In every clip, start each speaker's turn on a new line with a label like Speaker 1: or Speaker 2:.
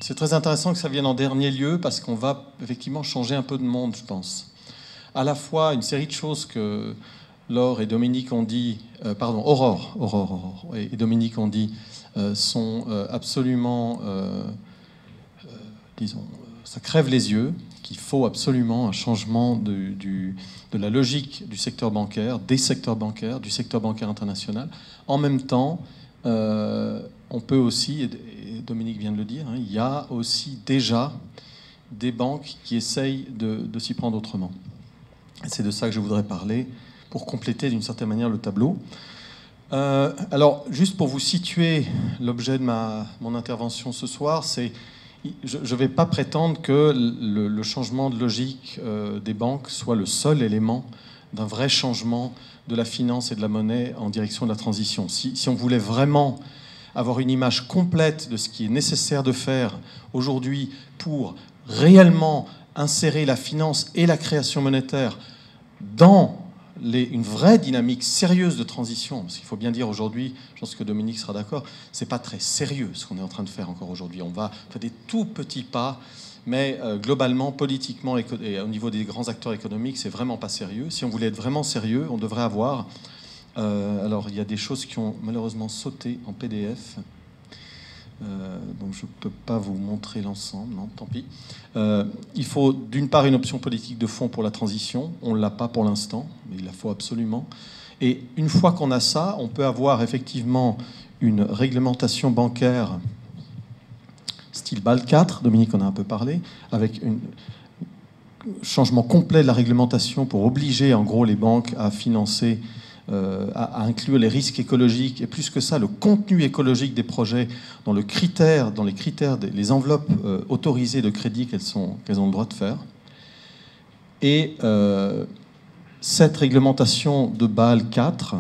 Speaker 1: C'est très intéressant que ça vienne en dernier lieu parce qu'on va effectivement changer un peu de monde, je pense. À la fois une série de choses que Laure et Dominique ont dit, Aurore et Dominique ont dit, sont absolument, disons, ça crève les yeux, qu'il faut absolument un changement de la logique du secteur bancaire, des secteurs bancaires, du secteur bancaire international. En même temps, on peut aussi, et Dominique vient de le dire, il y a aussi déjà des banques qui essayent de s'y prendre autrement. C'est de ça que je voudrais parler pour compléter d'une certaine manière le tableau. Alors, juste pour vous situer l'objet de mon intervention ce soir, c'est je ne vais pas prétendre que le changement de logique des banques soit le seul élément d'un vrai changement de la finance et de la monnaie en direction de la transition. Si on voulait vraiment avoir une image complète de ce qui est nécessaire de faire aujourd'hui pour réellement insérer la finance et la création monétaire dans une vraie dynamique sérieuse de transition, parce qu'il faut bien dire aujourd'hui, je pense que Dominique sera d'accord, c'est pas très sérieux ce qu'on est en train de faire encore aujourd'hui. On va faire des tout petits pas, mais globalement, politiquement et au niveau des grands acteurs économiques, c'est vraiment pas sérieux. Si on voulait être vraiment sérieux, on devrait avoir... alors, il y a des choses qui ont malheureusement sauté en PDF. Donc je ne peux pas vous montrer l'ensemble, non, tant pis. Il faut d'une part une option politique de fond pour la transition, on ne l'a pas pour l'instant, mais il la faut absolument. Et une fois qu'on a ça, on peut avoir effectivement une réglementation bancaire style BAL 4, Dominique en a un peu parlé, avec un changement complet de la réglementation pour obliger en gros les banques à financer à inclure les risques écologiques et plus que ça, le contenu écologique des projets dans les critères les enveloppes autorisées de crédit qu'elles ont le droit de faire. Et cette réglementation de Bâle 4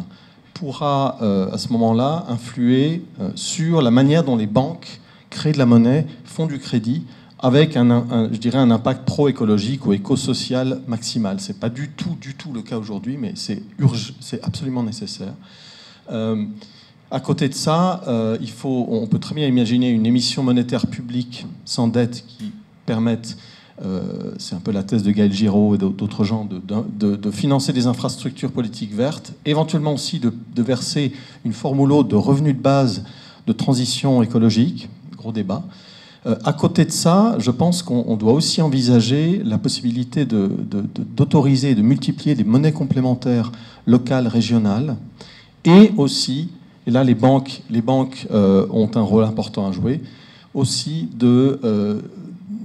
Speaker 1: pourra à ce moment-là influer sur la manière dont les banques créent de la monnaie, font du crédit, avec je dirais un impact pro-écologique ou éco-social maximal. Ce n'est pas du tout le cas aujourd'hui, mais c'est absolument nécessaire. À côté de ça, on peut très bien imaginer une émission monétaire publique sans dette qui permette, c'est un peu la thèse de Gaël Giraud et d'autres gens, de financer des infrastructures politiques vertes, éventuellement aussi de verser une forme ou l'autre de revenus de base de transition écologique, gros débat. À côté de ça, je pense qu'on doit aussi envisager la possibilité d'autoriser, de multiplier des monnaies complémentaires locales, régionales, et aussi, et là les banques ont un rôle important à jouer, aussi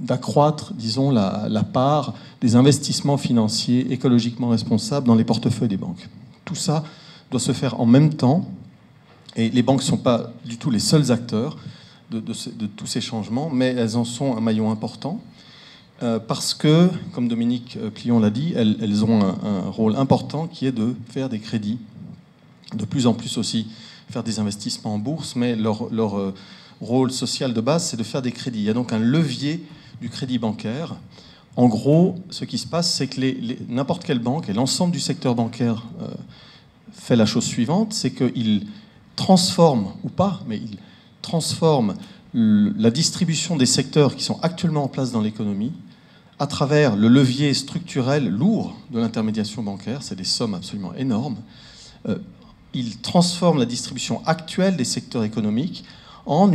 Speaker 1: d'accroître, disons, la part des investissements financiers écologiquement responsables dans les portefeuilles des banques. Tout ça doit se faire en même temps, et les banques ne sont pas du tout les seuls acteurs de tous ces changements, mais elles en sont un maillon important parce que, comme Dominique Clion l'a dit, elles ont un rôle important qui est de faire des crédits, de plus en plus aussi faire des investissements en bourse, mais leur rôle social de base, c'est de faire des crédits. Il y a donc un levier du crédit bancaire. En gros, ce qui se passe, c'est que n'importe quelle banque et l'ensemble du secteur bancaire fait la chose suivante, c'est qu'il transforme, ou pas, mais il transforme la distribution des secteurs qui sont actuellement en place dans l'économie à travers le levier structurel lourd de l'intermédiation bancaire. C'est des sommes absolument énormes. Il transforme la distribution actuelle des secteurs économiques en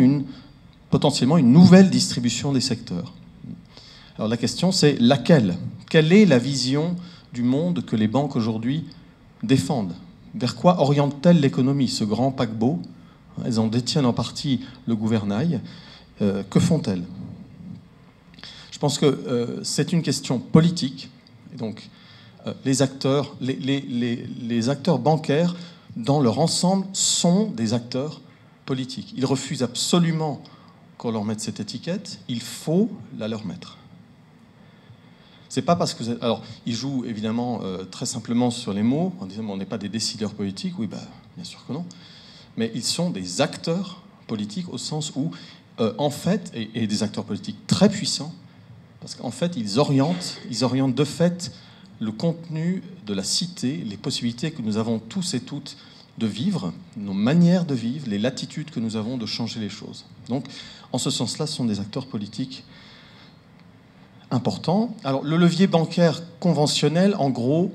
Speaker 1: potentiellement une nouvelle distribution des secteurs. Alors la question, c'est laquelle ? Quelle est la vision du monde que les banques aujourd'hui défendent ? Vers quoi oriente-t-elle l'économie, ce grand paquebot ? Elles en détiennent en partie le gouvernail. Que font-elles ? Je pense que c'est une question politique. Et donc, les acteurs bancaires, dans leur ensemble, sont des acteurs politiques. Ils refusent absolument qu'on leur mette cette étiquette. Il faut la leur mettre. C'est pas parce que... Alors, ils jouent évidemment très simplement sur les mots, en disant on n'est pas des décideurs politiques. Oui, bien sûr que non. Mais ils sont des acteurs politiques au sens où, en fait, et des acteurs politiques très puissants, parce qu'en fait, ils orientent de fait le contenu de la cité, les possibilités que nous avons tous et toutes de vivre, nos manières de vivre, les latitudes que nous avons de changer les choses. Donc, en ce sens-là, ce sont des acteurs politiques importants. Alors, le levier bancaire conventionnel, en gros,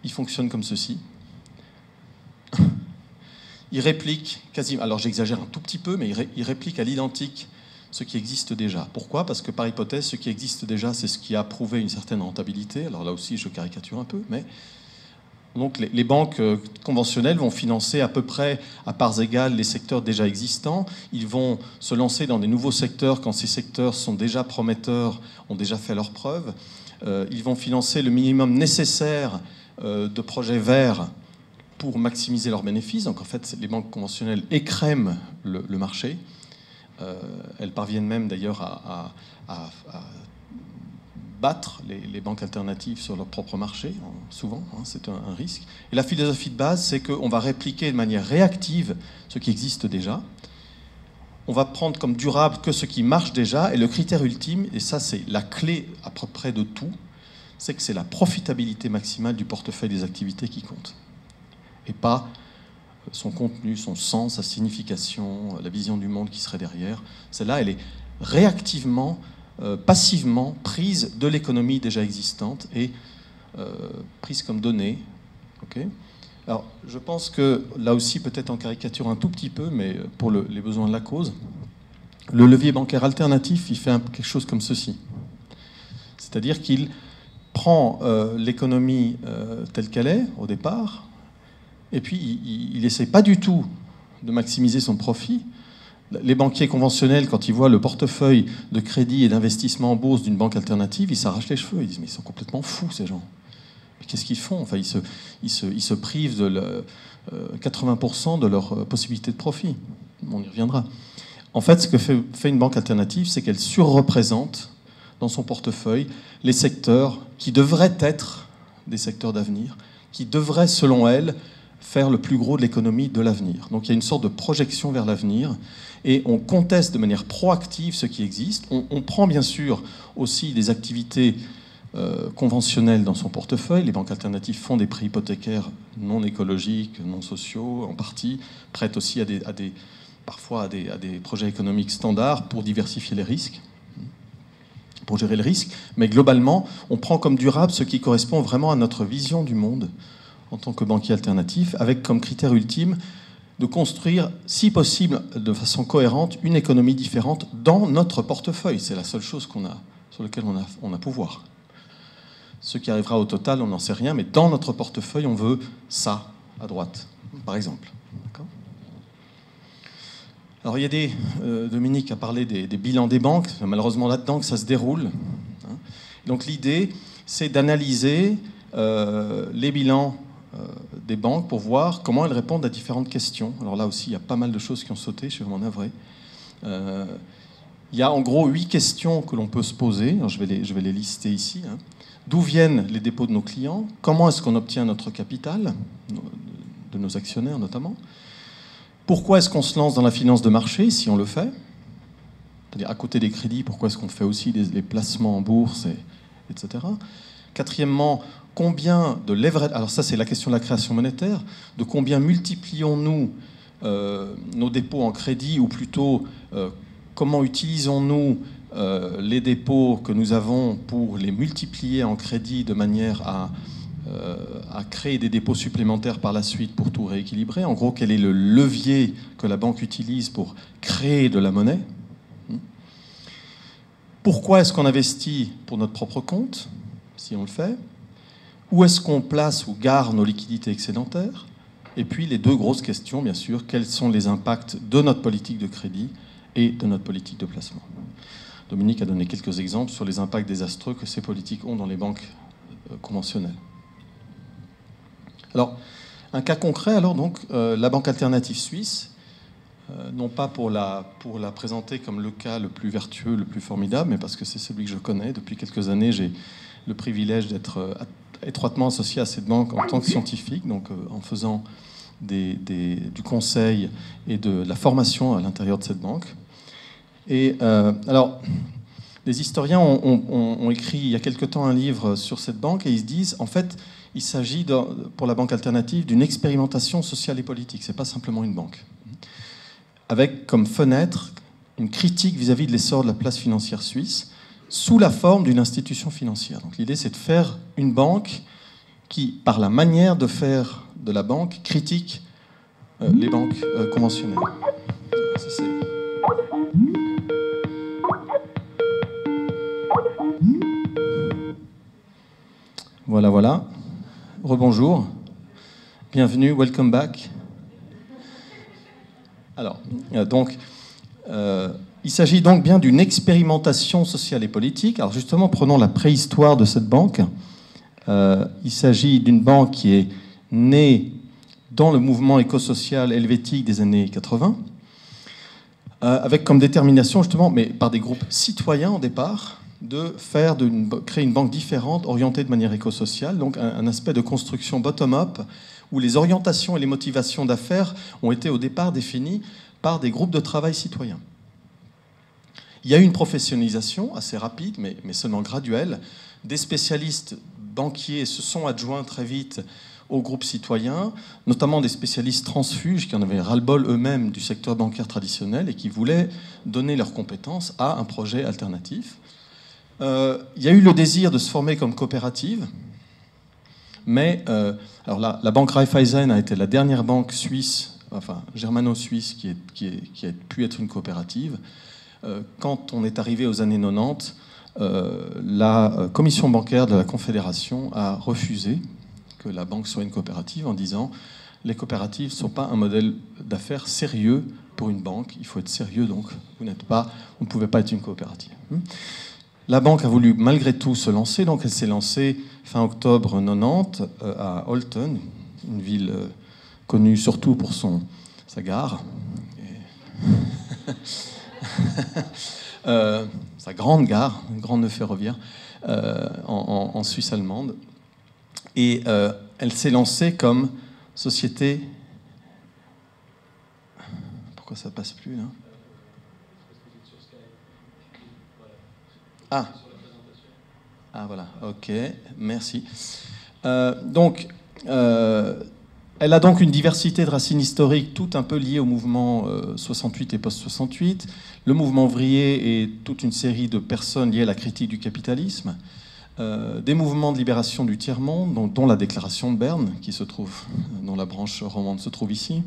Speaker 1: il fonctionne comme ceci. Il réplique quasiment, alors j'exagère un tout petit peu, mais il réplique à l'identique ce qui existe déjà. Pourquoi ? Parce que par hypothèse, ce qui existe déjà, c'est ce qui a prouvé une certaine rentabilité. Alors là aussi, je caricature un peu, mais donc les banques conventionnelles vont financer à peu près à parts égales les secteurs déjà existants. Ils vont se lancer dans des nouveaux secteurs quand ces secteurs sont déjà prometteurs, ont déjà fait leurs preuves. Ils vont financer le minimum nécessaire de projets verts pour maximiser leurs bénéfices. Donc en fait, les banques conventionnelles écrèment le marché. Elles parviennent même d'ailleurs à battre les banques alternatives sur leur propre marché, souvent, c'est un risque. Et la philosophie de base, c'est qu'on va répliquer de manière réactive ce qui existe déjà. On va prendre comme durable que ce qui marche déjà, et le critère ultime, et ça c'est la clé à peu près de tout, c'est que c'est la profitabilité maximale du portefeuille des activités qui compte, et pas son contenu, son sens, sa signification, la vision du monde qui serait derrière. Celle-là, elle est réactivement, passivement prise de l'économie déjà existante et prise comme donnée. Okay. Alors, je pense que, là aussi, peut-être en caricature un tout petit peu, mais pour les besoins de la cause, le levier bancaire alternatif, il fait quelque chose comme ceci. C'est-à-dire qu'il prend l'économie telle qu'elle est, au départ, et puis il n'essaie pas du tout de maximiser son profit. Les banquiers conventionnels, quand ils voient le portefeuille de crédit et d'investissement en bourse d'une banque alternative, ils s'arrachent les cheveux. Ils disent, mais ils sont complètement fous, ces gens. Mais qu'est-ce qu'ils font ? Enfin, ils se privent de 80% de leur possibilité de profit. On y reviendra. En fait, ce que fait une banque alternative, c'est qu'elle surreprésente dans son portefeuille les secteurs qui devraient être des secteurs d'avenir, qui devraient, selon elle, faire le plus gros de l'économie de l'avenir. Donc il y a une sorte de projection vers l'avenir et on conteste de manière proactive ce qui existe. On prend bien sûr aussi des activités conventionnelles dans son portefeuille. Les banques alternatives font des prêts hypothécaires non écologiques, non sociaux, en partie, prêtent aussi parfois à des projets économiques standards pour diversifier les risques, pour gérer le risque. Mais globalement, on prend comme durable ce qui correspond vraiment à notre vision du monde en tant que banquier alternatif, avec comme critère ultime de construire, si possible, de façon cohérente, une économie différente dans notre portefeuille. C'est la seule chose sur laquelle on a pouvoir. Ce qui arrivera au total, on n'en sait rien, mais dans notre portefeuille, on veut ça, à droite, par exemple. D'accord ? Alors, il y a Dominique a parlé des bilans des banques, c'est malheureusement là-dedans que ça se déroule. Donc l'idée, c'est d'analyser les bilans des banques pour voir comment elles répondent à différentes questions. Alors là aussi, il y a pas mal de choses qui ont sauté, je suis vraiment navré. Il y a en gros 8 questions que l'on peut se poser. Alors, je vais les lister ici. D'où viennent les dépôts de nos clients ? Comment est-ce qu'on obtient notre capital, de nos actionnaires notamment ? Pourquoi est-ce qu'on se lance dans la finance de marché, si on le fait ? C'est-à-dire, à côté des crédits, pourquoi est-ce qu'on fait aussi les placements en bourse, etc. Quatrièmement, combien de leverage... Alors ça, c'est la question de la création monétaire. De combien multiplions-nous nos dépôts en crédit, ou plutôt, comment utilisons-nous les dépôts que nous avons pour les multiplier en crédit de manière à créer des dépôts supplémentaires par la suite pour tout rééquilibrer. En gros, quel est le levier que la banque utilise pour créer de la monnaie ? Pourquoi est-ce qu'on investit pour notre propre compte, si on le fait ? Où est-ce qu'on place ou garde nos liquidités excédentaires ? Et puis les 2 grosses questions, bien sûr, quels sont les impacts de notre politique de crédit et de notre politique de placement ? Dominique a donné quelques exemples sur les impacts désastreux que ces politiques ont dans les banques conventionnelles. Alors, un cas concret, alors, donc, la banque alternative suisse, non pas pour la présenter comme le cas le plus vertueux, le plus formidable, mais parce que c'est celui que je connais. Depuis quelques années, j'ai le privilège d'être étroitement associé à cette banque en tant que scientifique, donc en faisant du conseil et de la formation à l'intérieur de cette banque. Et alors, les historiens ont écrit il y a quelque temps un livre sur cette banque et ils se disent, en fait, il s'agit pour la banque alternative d'une expérimentation sociale et politique. C'est pas simplement une banque. Avec comme fenêtre une critique vis-à-vis de l'essor de la place financière suisse sous la forme d'une institution financière. Donc l'idée, c'est de faire une banque qui, par la manière de faire de la banque, critique les banques conventionnelles. Ça, c'est... Voilà, voilà. Rebonjour. Bienvenue, welcome back. Alors, il s'agit donc bien d'une expérimentation sociale et politique. Alors justement, prenons la préhistoire de cette banque. Il s'agit d'une banque qui est née dans le mouvement éco-social helvétique des années 80, avec comme détermination justement, mais par des groupes citoyens au départ, de créer une banque différente, orientée de manière éco-sociale, donc un aspect de construction bottom-up, où les orientations et les motivations d'affaires ont été au départ définies par des groupes de travail citoyens. Il y a eu une professionnalisation assez rapide, mais seulement graduelle. Des spécialistes banquiers se sont adjoints très vite aux groupes citoyens, notamment des spécialistes transfuges qui en avaient ras-le-bol eux-mêmes du secteur bancaire traditionnel et qui voulaient donner leurs compétences à un projet alternatif. Il y a eu le désir de se former comme coopérative, mais alors la banque Raiffeisen a été la dernière banque suisse, enfin germano-suisse, qui a pu être une coopérative. Quand on est arrivé aux années 90, la commission bancaire de la Confédération a refusé que la banque soit une coopérative en disant les coopératives ne sont pas un modèle d'affaires sérieux pour une banque. Il faut être sérieux, donc vous ne pouvez pas être une coopérative. La banque a voulu malgré tout se lancer, donc elle s'est lancée fin octobre 90 à Olten, une ville connue surtout pour sa gare. Sa grande gare, une grande nœud ferroviaire en Suisse allemande. Et elle s'est lancée comme société... Pourquoi ça passe plus, là ? Ah, voilà, ok, merci. Elle a donc une diversité de racines historiques, tout un peu liées au mouvement 68 et post-68. Le mouvement ouvrier et toute une série de personnes liées à la critique du capitalisme. Des mouvements de libération du tiers-monde, dont la déclaration de Berne, qui se trouve, dont la branche romande se trouve ici.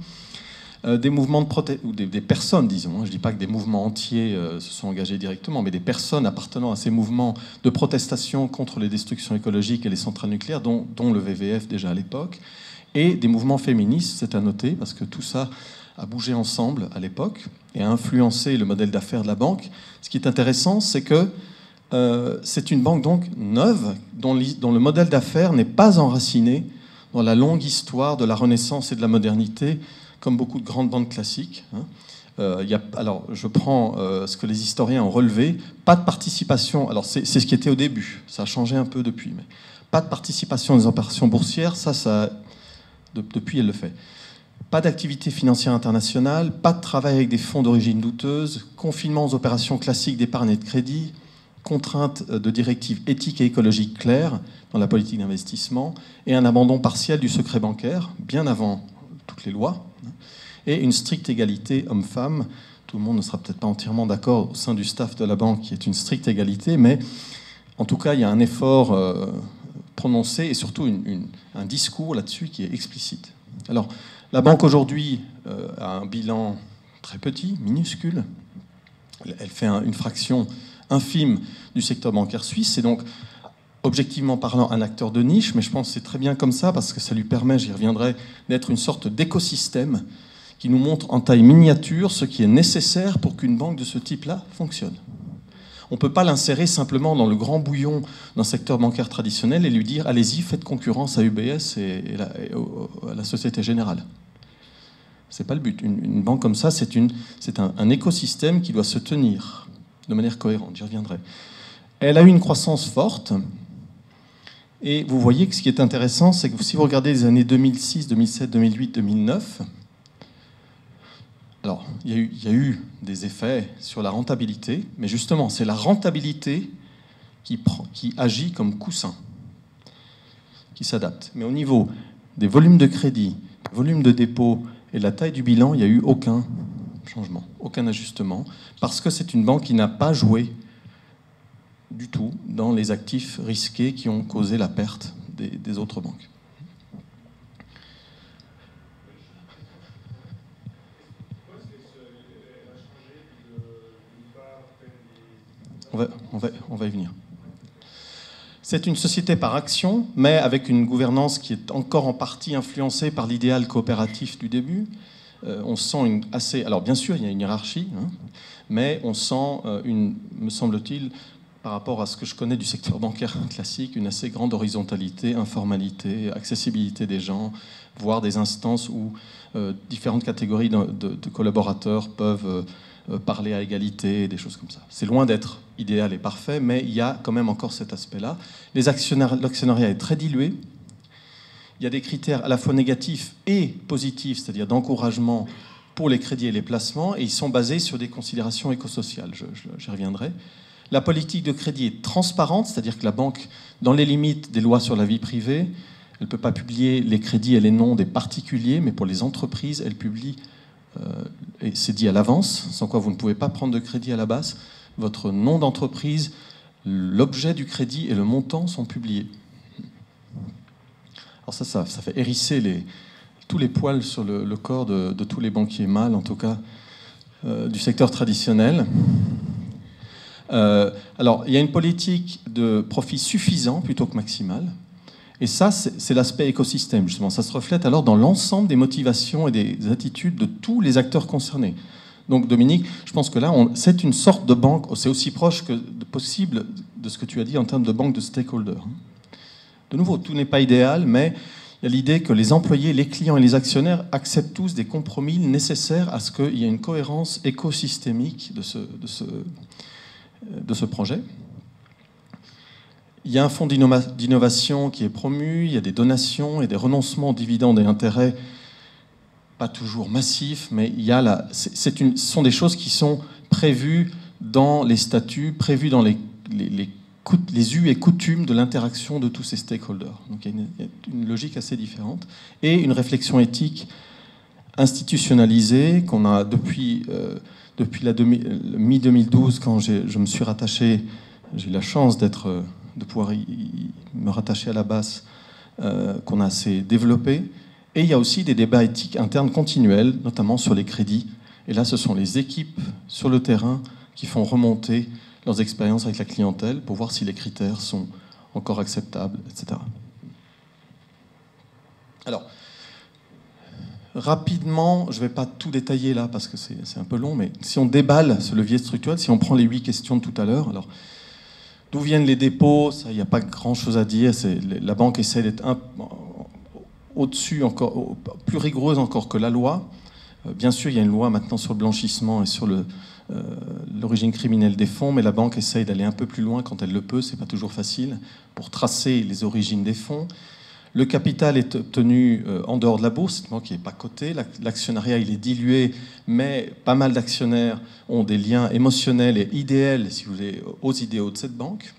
Speaker 1: Des mouvements ou des personnes, disons. Je ne dis pas que des mouvements entiers se sont engagés directement, mais des personnes appartenant à ces mouvements de protestation contre les destructions écologiques et les centrales nucléaires, dont le VVF déjà à l'époque. Et des mouvements féministes, c'est à noter, parce que tout ça a bougé ensemble à l'époque et a influencé le modèle d'affaires de la banque. Ce qui est intéressant, c'est que c'est une banque donc neuve, dont le modèle d'affaires n'est pas enraciné dans la longue histoire de la Renaissance et de la modernité, comme beaucoup de grandes banques classiques. Alors, je prends ce que les historiens ont relevé. Pas de participation, alors c'est ce qui était au début, ça a changé un peu depuis, mais pas de participation des opérations boursières, depuis elle le fait. Pas d'activité financière internationale, pas de travail avec des fonds d'origine douteuse, confinement aux opérations classiques d'épargne et de crédit, contraintes de directives éthiques et écologiques claires dans la politique d'investissement, et un abandon partiel du secret bancaire, bien avant toutes les lois, et une stricte égalité homme-femme. Tout le monde ne sera peut-être pas entièrement d'accord au sein du staff de la banque qui est une stricte égalité, mais en tout cas, il y a un effort prononcé et surtout un discours là-dessus qui est explicite. Alors, la banque aujourd'hui a un bilan très petit, minuscule. Elle fait une fraction infime du secteur bancaire suisse. C'est donc, objectivement parlant, un acteur de niche, mais je pense que c'est très bien comme ça parce que ça lui permet, j'y reviendrai, d'être une sorte d'écosystème qui nous montre en taille miniature ce qui est nécessaire pour qu'une banque de ce type-là fonctionne. On ne peut pas l'insérer simplement dans le grand bouillon d'un secteur bancaire traditionnel et lui dire « allez-y, faites concurrence à UBS et à la Société Générale ». Ce n'est pas le but. Une banque comme ça, c'est un écosystème qui doit se tenir de manière cohérente. J'y reviendrai. Elle a eu une croissance forte. Et vous voyez que ce qui est intéressant, c'est que si vous regardez les années 2006, 2007, 2008, 2009, alors il y a eu des effets sur la rentabilité, mais justement, c'est la rentabilité qui agit comme coussin, qui s'adapte. Mais au niveau des volumes de crédit, des volumes de dépôt et de la taille du bilan, il n'y a eu aucun changement, aucun ajustement, parce que c'est une banque qui n'a pas joué du tout dans les actifs risqués qui ont causé la perte des autres banques. On va y venir. C'est une société par action, mais avec une gouvernance qui est encore en partie influencée par l'idéal coopératif du début. On sent une assez... Alors bien sûr, il y a une hiérarchie, hein, mais on sent me semble-t-il, par rapport à ce que je connais du secteur bancaire classique, une assez grande horizontalité, informalité, accessibilité des gens, voire des instances où différentes catégories de collaborateurs peuvent parler à égalité, des choses comme ça. C'est loin d'être idéal et parfait, mais il y a quand même encore cet aspect-là. L'actionnariat est très dilué. Il y a des critères à la fois négatifs et positifs, c'est-à-dire d'encouragement pour les crédits et les placements, et ils sont basés sur des considérations écosociales. J'y reviendrai. La politique de crédit est transparente, c'est-à-dire que la banque, dans les limites des lois sur la vie privée, elle ne peut pas publier les crédits et les noms des particuliers, mais pour les entreprises, elle publie, et c'est dit à l'avance, sans quoi vous ne pouvez pas prendre de crédit à la base, votre nom d'entreprise, l'objet du crédit et le montant sont publiés. Alors ça fait hérisser tous les poils sur le corps de tous les banquiers mâles, en tout cas, du secteur traditionnel. Alors, il y a une politique de profit suffisant plutôt que maximal. Et ça, c'est l'aspect écosystème, justement. Ça se reflète alors dans l'ensemble des motivations et des attitudes de tous les acteurs concernés. Donc, Dominique, je pense que là, c'est une sorte de banque, c'est aussi proche que possible de ce que tu as dit en termes de banque de stakeholders. De nouveau, tout n'est pas idéal, mais il y a l'idée que les employés, les clients et les actionnaires acceptent tous des compromis nécessaires à ce qu'il y ait une cohérence écosystémique de ce projet. Il y a un fonds d'innovation qui est promu, il y a des donations et des renoncements aux dividendes et intérêts, pas toujours massifs, mais il y a ce sont des choses qui sont prévues dans les statuts, prévues dans les us et coutumes de l'interaction de tous ces stakeholders. Donc il y a une logique assez différente. Et une réflexion éthique institutionnalisée qu'on a depuis la mi-2012, quand je me suis rattaché, j'ai eu la chance de pouvoir me rattacher à la BAS, qu'on a assez développé. Et il y a aussi des débats éthiques internes continuels, notamment sur les crédits. Et là, ce sont les équipes sur le terrain qui font remonter leurs expériences avec la clientèle pour voir si les critères sont encore acceptables, etc. Alors, rapidement, je ne vais pas tout détailler là parce que c'est un peu long, mais si on déballe ce levier structurel, si on prend les 8 questions de tout à l'heure, alors d'où viennent les dépôts, ça, il n'y a pas grand-chose à dire. La banque essaie d'être au-dessus, encore, plus rigoureuse encore que la loi. Bien sûr, il y a une loi maintenant sur le blanchissement et sur l'origine criminelle des fonds, mais la banque essaye d'aller un peu plus loin quand elle le peut, c'est pas toujours facile, pour tracer les origines des fonds. Le capital est obtenu en dehors de la bourse, c'est une banque qui n'est pas cotée. L'actionnariat, il est dilué, mais pas mal d'actionnaires ont des liens émotionnels et idéaux, si vous voulez, aux idéaux de cette banque.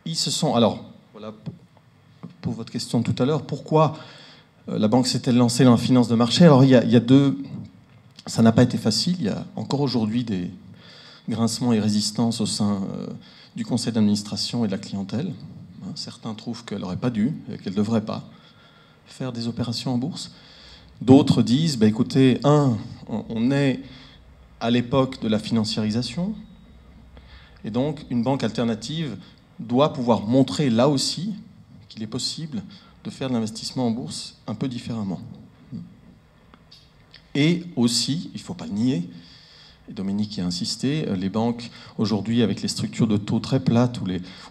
Speaker 1: Ils se sont... Alors, voilà, pour votre question de tout à l'heure, pourquoi la banque s'est-elle lancée dans la finance de marché? Alors, il y a deux... Ça n'a pas été facile. Il y a encore aujourd'hui des grincements et résistances au sein du conseil d'administration et de la clientèle. Certains trouvent qu'elle n'aurait pas dû, qu'elle ne devrait pas faire des opérations en bourse. D'autres disent, écoutez, on est à l'époque de la financiarisation, et donc une banque alternative doit pouvoir montrer là aussi qu'il est possible de faire de l'investissement en bourse un peu différemment. Et aussi, il ne faut pas le nier, et Dominique y a insisté, les banques, aujourd'hui, avec les structures de taux très plates,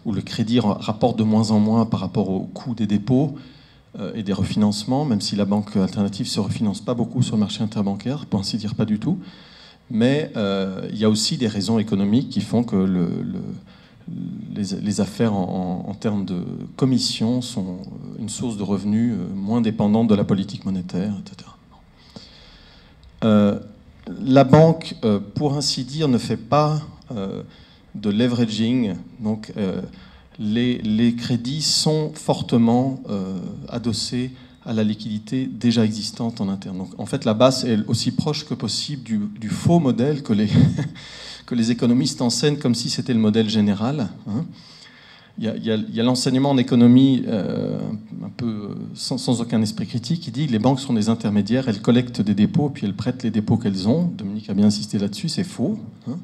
Speaker 1: où le crédit rapporte de moins en moins par rapport au coût des dépôts et des refinancements, même si la banque alternative ne se refinance pas beaucoup sur le marché interbancaire, pour ainsi dire pas du tout. Mais il y a aussi des raisons économiques qui font que les affaires en termes de commission sont une source de revenus moins dépendante de la politique monétaire, etc. La banque, pour ainsi dire, ne fait pas de leveraging. Donc, les crédits sont fortement adossés à la liquidité déjà existante en interne. Donc en fait, la base est aussi proche que possible du faux modèle que les économistes enseignent comme si c'était le modèle général. Hein. Il y a l'enseignement en économie un peu sans aucun esprit critique qui dit que les banques sont des intermédiaires, elles collectent des dépôts puis elles prêtent les dépôts qu'elles ont. Dominique a bien insisté là-dessus, c'est faux. Hein.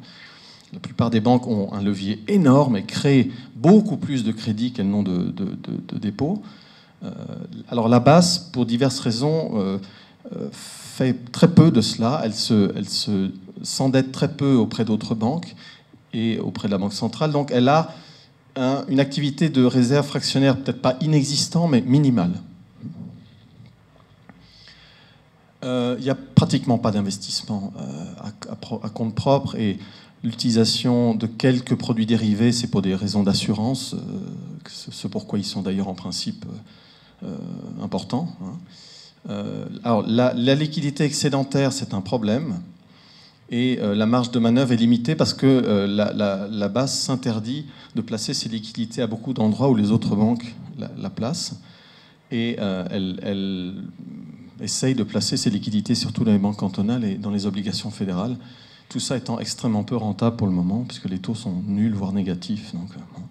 Speaker 1: La plupart des banques ont un levier énorme et créent beaucoup plus de crédits qu'elles n'ont de dépôts. Alors la BAS, pour diverses raisons, fait très peu de cela. Elle s'endette très peu auprès d'autres banques et auprès de la Banque centrale. Donc elle a une activité de réserve fractionnaire peut-être pas inexistante, mais minimale. Il n'y a pratiquement pas d'investissement à compte propre et l'utilisation de quelques produits dérivés, c'est pour des raisons d'assurance, ce pourquoi ils sont d'ailleurs en principe importants. Alors la liquidité excédentaire, c'est un problème. Et la marge de manœuvre est limitée parce que la BAS s'interdit de placer ses liquidités à beaucoup d'endroits où les autres banques la placent. Et elle essaye de placer ses liquidités surtout dans les banques cantonales et dans les obligations fédérales. Tout ça étant extrêmement peu rentable pour le moment, puisque les taux sont nuls, voire négatifs. Donc, bon.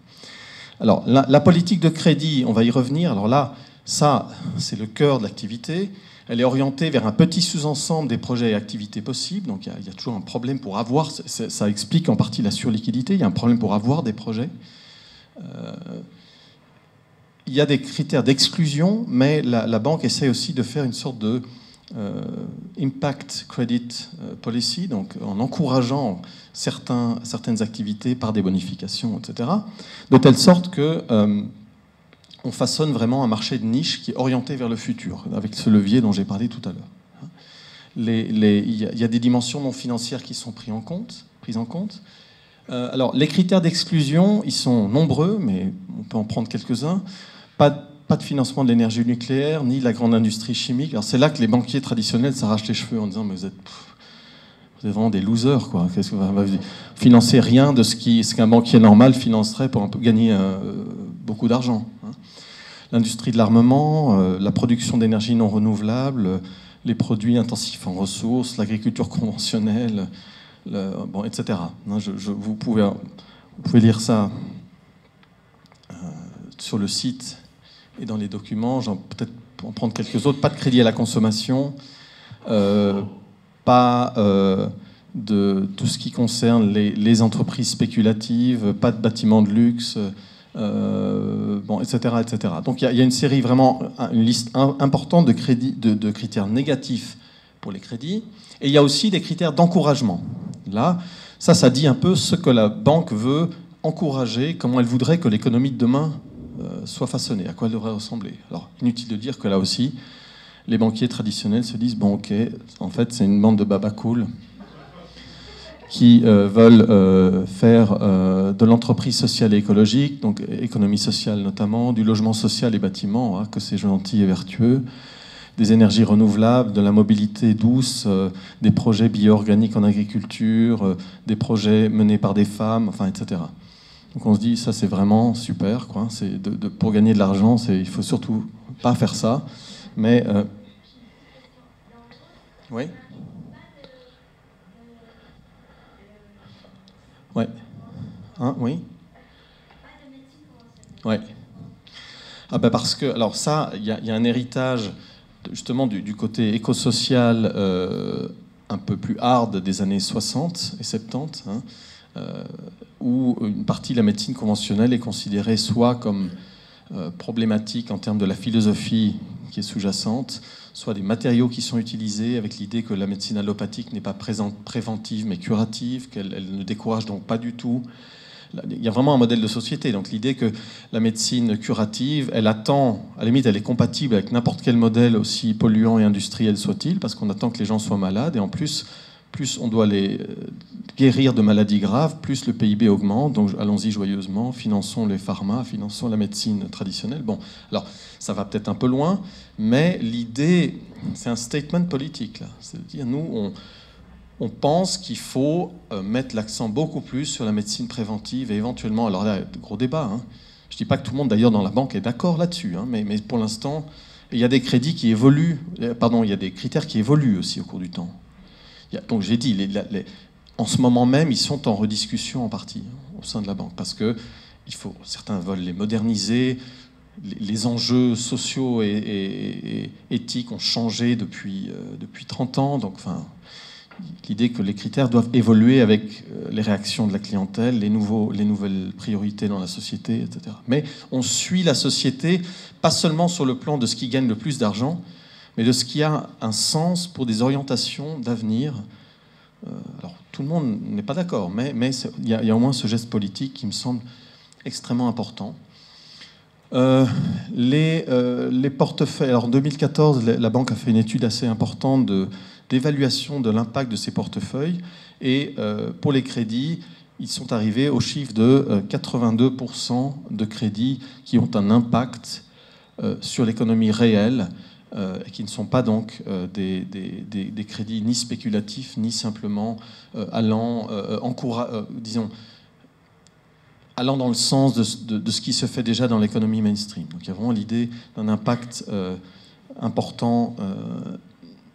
Speaker 1: Alors, la politique de crédit, on va y revenir. Alors là, ça, c'est le cœur de l'activité. Elle est orientée vers un petit sous-ensemble des projets et activités possibles. Donc il y a toujours un problème pour avoir, ça explique en partie la surliquidité, il y a un problème pour avoir des projets. Il y a des critères d'exclusion, mais la banque essaie aussi de faire une sorte de impact credit policy, donc en encourageant certaines activités par des bonifications, etc. De telle sorte que on façonne vraiment un marché de niche qui est orienté vers le futur, avec ce levier dont j'ai parlé tout à l'heure. Il y a des dimensions non financières qui sont prises en compte. Alors, les critères d'exclusion, ils sont nombreux, mais on peut en prendre quelques-uns. Pas de financement de l'énergie nucléaire, ni de la grande industrie chimique. Alors, c'est là que les banquiers traditionnels s'arrachent les cheveux en disant « mais vous êtes vraiment des losers, quoi. Qu'est-ce que vous financez rien de ce qu'un banquier normal financerait pour un peu gagner beaucoup d'argent. » L'industrie de l'armement, la production d'énergie non renouvelable, les produits intensifs en ressources, l'agriculture conventionnelle, etc. Vous pouvez lire ça sur le site et dans les documents. Peut-être en prendre quelques autres. Pas de crédit à la consommation, pas de tout ce qui concerne les entreprises spéculatives, pas de bâtiments de luxe. Etc., etc. Donc il y a une série vraiment, une liste importante de critères négatifs pour les crédits. Et il y a aussi des critères d'encouragement. Là, ça dit un peu ce que la banque veut encourager, comment elle voudrait que l'économie de demain soit façonnée, à quoi elle devrait ressembler. Alors, inutile de dire que là aussi, les banquiers traditionnels se disent, bon ok, en fait c'est une bande de babas cool qui veulent faire de l'entreprise sociale et écologique, donc économie sociale notamment, du logement social et bâtiment, que c'est gentil et vertueux, des énergies renouvelables, de la mobilité douce, des projets bio-organiques en agriculture, des projets menés par des femmes, enfin, etc. Donc on se dit, ça c'est vraiment super, quoi. Pour gagner de l'argent, il faut surtout pas faire ça. Mais... Oui. Ouais. Oui. Ouais. Ah ben parce que, alors ça, il y a un héritage justement du côté éco-social un peu plus hard des années 60 et 70, où une partie de la médecine conventionnelle est considérée soit comme problématique en termes de la philosophie qui est sous-jacente, soit des matériaux qui sont utilisés avec l'idée que la médecine allopathique n'est pas préventive mais curative, qu'elle ne décourage donc pas du tout. Il y a vraiment un modèle de société. Donc l'idée que la médecine curative, elle attend, à la limite, elle est compatible avec n'importe quel modèle aussi polluant et industriel soit-il, parce qu'on attend que les gens soient malades, et en plus on doit les guérir de maladies graves, plus le PIB augmente. Donc allons-y joyeusement, finançons les pharma, finançons la médecine traditionnelle. Bon, alors ça va peut-être un peu loin, mais l'idée, c'est un statement politique, là. C'est-à-dire, nous, on pense qu'il faut mettre l'accent beaucoup plus sur la médecine préventive et éventuellement, alors là, gros débat, je ne dis pas que tout le monde d'ailleurs dans la banque est d'accord là-dessus, mais pour l'instant, Et il y a des crédits qui évoluent, pardon, il y a des critères qui évoluent aussi au cours du temps. Donc j'ai dit, en ce moment même, ils sont en rediscussion en partie au sein de la banque, parce que certains veulent les moderniser, les enjeux sociaux et éthiques ont changé depuis 30 ans, donc enfin, l'idée que les critères doivent évoluer avec les réactions de la clientèle, les nouvelles priorités dans la société, etc. Mais on suit la société, pas seulement sur le plan de ce qui gagne le plus d'argent, mais de ce qui a un sens pour des orientations d'avenir. Alors, tout le monde n'est pas d'accord, mais il y a au moins ce geste politique qui me semble extrêmement important. Les portefeuilles. Alors, en 2014, la banque a fait une étude assez importante d'évaluation de l'impact de ces portefeuilles. Et pour les crédits, ils sont arrivés au chiffre de 82% de crédits qui ont un impact sur l'économie réelle, et qui ne sont pas donc des crédits ni spéculatifs, ni simplement allant dans le sens de ce qui se fait déjà dans l'économie mainstream. Donc il y a vraiment l'idée d'un impact important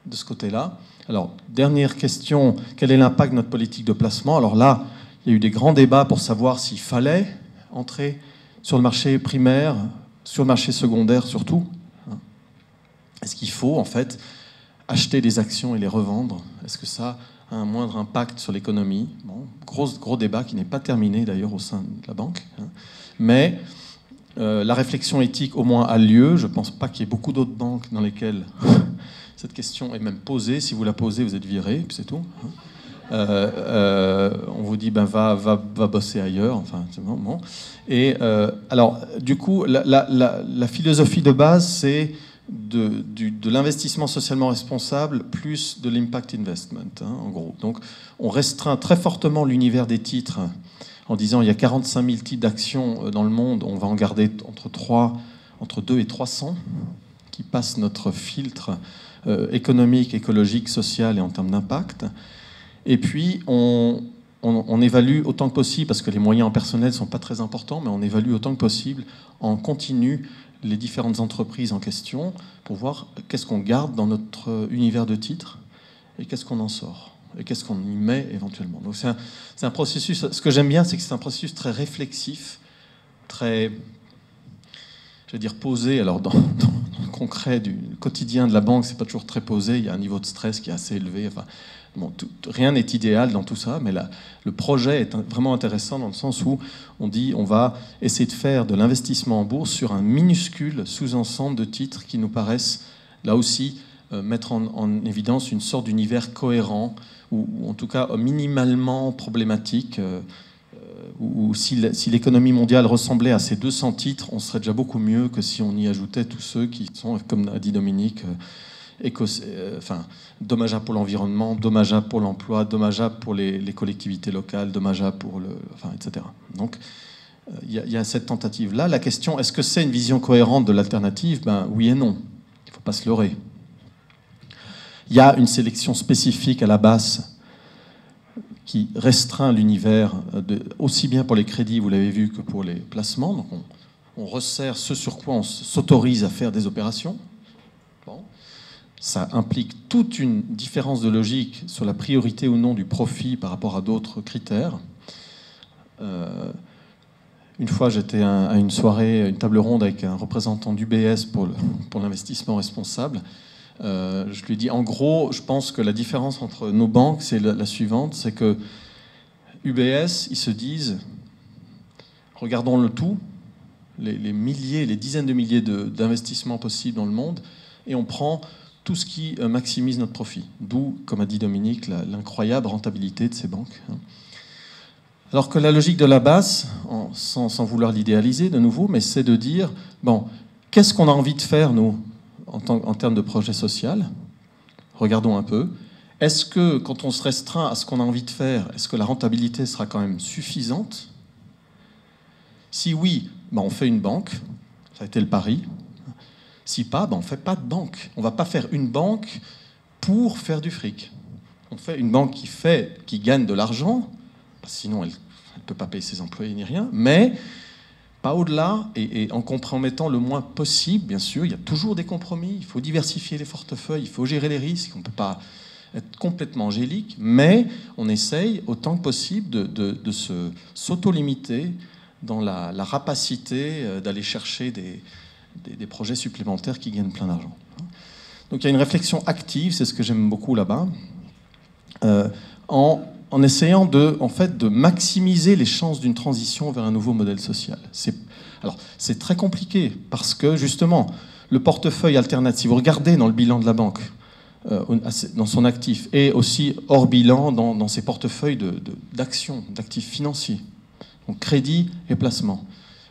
Speaker 1: de ce côté-là. Alors, dernière question, quel est l'impact de notre politique de placement? Alors là, il y a eu des grands débats pour savoir s'il fallait entrer sur le marché primaire, sur le marché secondaire surtout. Est-ce qu'il faut, en fait, acheter des actions et les revendre? Est-ce que ça a un moindre impact sur l'économie? Bon, gros débat qui n'est pas terminé, d'ailleurs, au sein de la banque. Mais la réflexion éthique, au moins, a lieu. Je ne pense pas qu'il y ait beaucoup d'autres banques dans lesquelles cette question est même posée. Si vous la posez, vous êtes viré, puis c'est tout. On vous dit, va bosser ailleurs. Enfin, c'est bon. Et alors, du coup, la philosophie de base, c'est de l'investissement socialement responsable plus de l'impact investment, en gros. Donc, on restreint très fortement l'univers des titres en disant il y a 45 000 types d'actions dans le monde, on va en garder entre 2 et 300 qui passent notre filtre économique, écologique, social et en termes d'impact. Et puis, on évalue autant que possible, parce que les moyens en personnel ne sont pas très importants, mais on évalue autant que possible en continu les différentes entreprises en question pour voir qu'est-ce qu'on garde dans notre univers de titres et qu'est-ce qu'on en sort et qu'est-ce qu'on y met éventuellement. Donc c'est un processus, ce que j'aime bien, c'est que c'est un processus très réflexif, très, je vais dire, posé. Alors dans le concret du quotidien de la banque, c'est pas toujours très posé, il y a un niveau de stress qui est assez élevé. Enfin, bon, rien n'est idéal dans tout ça, mais le projet est vraiment intéressant dans le sens où on dit on va essayer de faire de l'investissement en bourse sur un minuscule sous-ensemble de titres qui nous paraissent, là aussi, mettre en évidence une sorte d'univers cohérent, ou en tout cas minimalement problématique, où si l'économie mondiale ressemblait à ces 200 titres, on serait déjà beaucoup mieux que si on y ajoutait tous ceux qui sont, comme a dit Dominique, dommageables pour l'environnement, dommageables pour l'emploi, dommageables pour les collectivités locales, dommageables pour etc. Donc, il y a cette tentative-là. La question, est-ce que c'est une vision cohérente de l'alternative? Oui et non. Il ne faut pas se leurrer. Il y a une sélection spécifique à la base qui restreint l'univers, aussi bien pour les crédits, vous l'avez vu, que pour les placements. Donc, on resserre ce sur quoi on s'autorise à faire des opérations. Bon. Ça implique toute une différence de logique sur la priorité ou non du profit par rapport à d'autres critères. Une fois, j'étais à une soirée, une table ronde avec un représentant d'UBS pour l'investissement responsable. Je lui ai dit, en gros, je pense que la différence entre nos banques, c'est la suivante, c'est que UBS, ils se disent, regardons le tout, les milliers, les dizaines de milliers d'investissements possibles dans le monde, et on prend tout ce qui maximise notre profit. D'où, comme a dit Dominique, l'incroyable rentabilité de ces banques. Alors que la logique de la base, sans vouloir l'idéaliser de nouveau, mais c'est de dire, bon, qu'est-ce qu'on a envie de faire, nous, en termes de projet social? Regardons un peu. Est-ce que, quand on se restreint à ce qu'on a envie de faire, est-ce que la rentabilité sera quand même suffisante? Si oui, on fait une banque. Ça a été le pari. Si pas, on ne fait pas de banque. On ne va pas faire une banque pour faire du fric. On fait une banque qui gagne de l'argent, sinon elle ne peut pas payer ses employés ni rien, mais pas au-delà, et en compromettant le moins possible, bien sûr. Il y a toujours des compromis, il faut diversifier les portefeuilles, il faut gérer les risques, on ne peut pas être complètement angélique, mais on essaye autant que possible de s'auto-limiter dans la rapacité d'aller chercher des projets supplémentaires qui gagnent plein d'argent. Donc il y a une réflexion active, c'est ce que j'aime beaucoup là-bas, en essayant en fait, de maximiser les chances d'une transition vers un nouveau modèle social. Alors, c'est très compliqué, parce que, justement, le portefeuille alternatif, si vous regardez dans le bilan de la banque, dans son actif, et aussi hors bilan dans ses portefeuilles d'actions, d'actifs financiers, donc crédit et placement,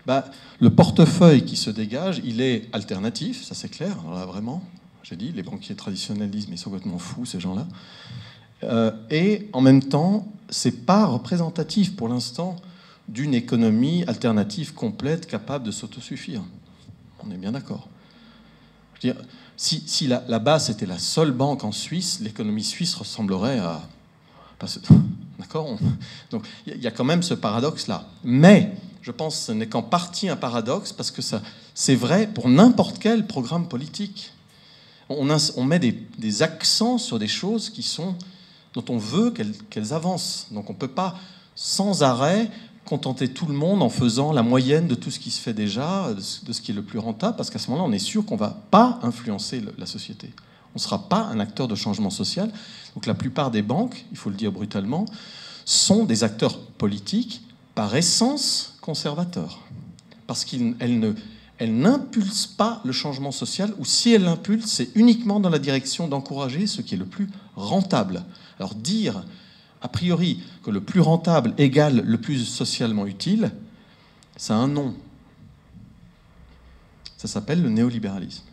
Speaker 1: le portefeuille qui se dégage, il est alternatif, ça c'est clair. Alors là, vraiment, j'ai dit, les banquiers traditionnels disent, mais ils sont complètement fous, ces gens-là. Et en même temps, c'est pas représentatif pour l'instant d'une économie alternative complète capable de s'autosuffire. On est bien d'accord. Je veux dire, si la base était la seule banque en Suisse, l'économie suisse ressemblerait à... D'accord. Donc il y a quand même ce paradoxe-là. Mais je pense que ce n'est qu'en partie un paradoxe, parce que c'est vrai pour n'importe quel programme politique. On met des accents sur des choses dont on veut qu'elles avancent. Donc on ne peut pas sans arrêt contenter tout le monde en faisant la moyenne de tout ce qui se fait déjà, de ce qui est le plus rentable, parce qu'à ce moment-là, on est sûr qu'on ne va pas influencer la société. On ne sera pas un acteur de changement social. Donc la plupart des banques, il faut le dire brutalement, sont des acteurs politiques par essence conservateurs. Parce qu'elles n'impulsent pas le changement social, ou si elles l'impulsent, c'est uniquement dans la direction d'encourager ce qui est le plus rentable. Alors dire, a priori, que le plus rentable égale le plus socialement utile, ça a un nom. Ça s'appelle le néolibéralisme.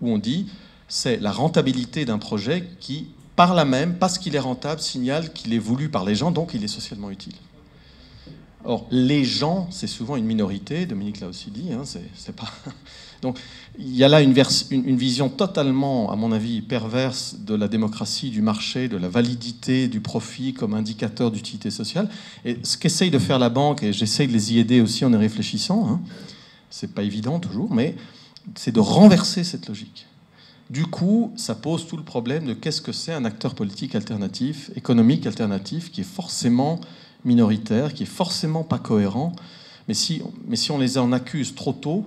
Speaker 1: Où on dit, c'est la rentabilité d'un projet qui, par là même, parce qu'il est rentable, signale qu'il est voulu par les gens, donc il est socialement utile. Or, les gens, c'est souvent une minorité, Dominique l'a aussi dit, c'est pas... Donc, il y a là une vision totalement, à mon avis, perverse de la démocratie, du marché, de la validité du profit comme indicateur d'utilité sociale. Et ce qu'essaye de faire la banque, et j'essaye de les y aider aussi en y réfléchissant, c'est pas évident toujours, mais c'est de renverser cette logique. Du coup, ça pose tout le problème de qu'est-ce que c'est un acteur politique alternatif, économique alternatif, qui est forcément minoritaire, qui est forcément pas cohérent. Mais si on les en accuse trop tôt,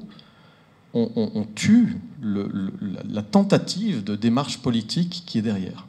Speaker 1: on tue la tentative de démarche politique qui est derrière.